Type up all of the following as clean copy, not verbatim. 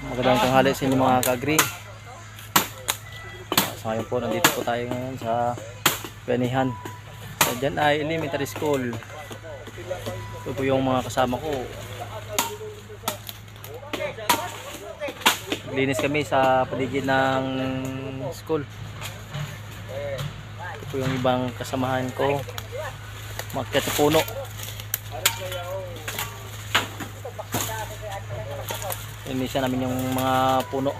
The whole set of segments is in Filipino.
Magandang tanghali sa inyo mga ka-agree. So ngayon po, nandito po tayo ngayon sa Benihan. So dyan ay elementary school. Ito po yung mga kasama ko. Linis kami sa paligid ng school. Ito po yung ibang kasamahan ko. Umakyat sa puno. Linisan namin yung mga puno.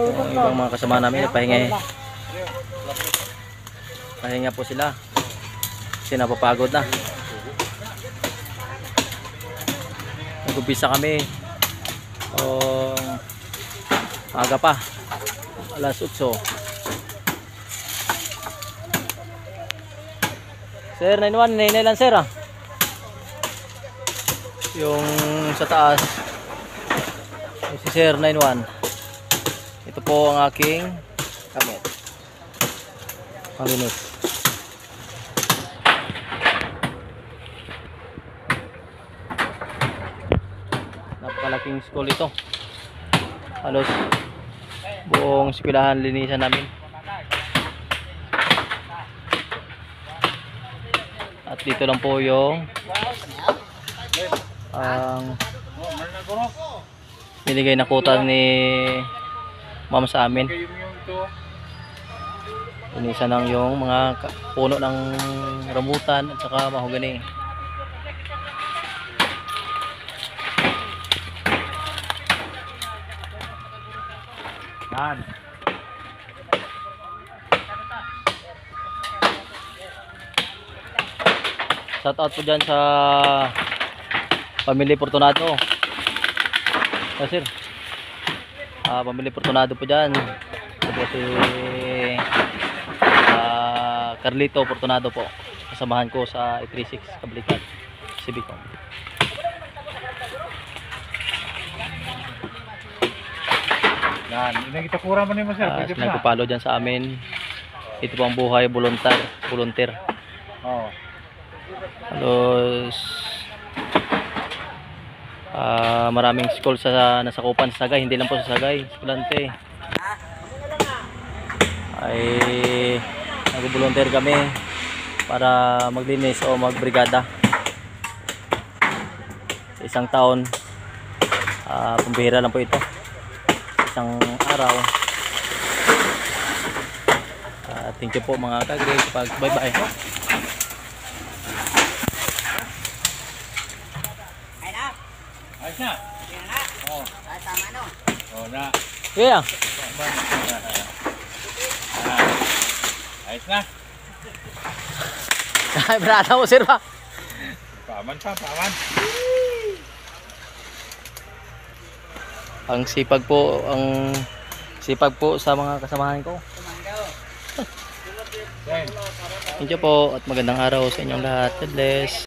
Yung ibang mga kasama namin pahinga. Pahinga po sila kasi napapagod na. Nag-umpisa kami aga pa, alas 8. Sir, 91, nainay lang sir ah. Yung sa taas si Sir 91. Ito po ang aking kamit. Panglinis. Napakalaking school ito. Halos buong eskwelahan linisan namin. At dito lang po yung binigay na kuta ni ma'am sa amin. Linisan lang yung mga puno ng rambutan at saka mahogani. Yan. Shout out po dyan sa Pamilya Fortunado. Sir, Pamilya Fortunado po dyan. Ito po si Carlito Fortunado po. Kasamahan ko sa I36 Kablikan Civicom. Yan, kita kurang pa naman sir. Nagpapalo dyan sa amin. Ito po ang buhay volunteer. Oh. Halos maraming school sa nasakupan sa Sagay, hindi lang po sa Sagay, estudyante ay nag-volunteer kami para maglinis o magbrigada sa isang taon. Pambihira lang po ito, isang araw. Thank you po mga ka-agree. Bye bye. Ayos na. Oh. Tama no. Oh na. Yeah. Ayos na. Ay, brata mo sir pa. Paman pa, paman. Ang sipag po sa mga kasamahan ko. Thank you po at magandang araw sa inyong lahat. God bless.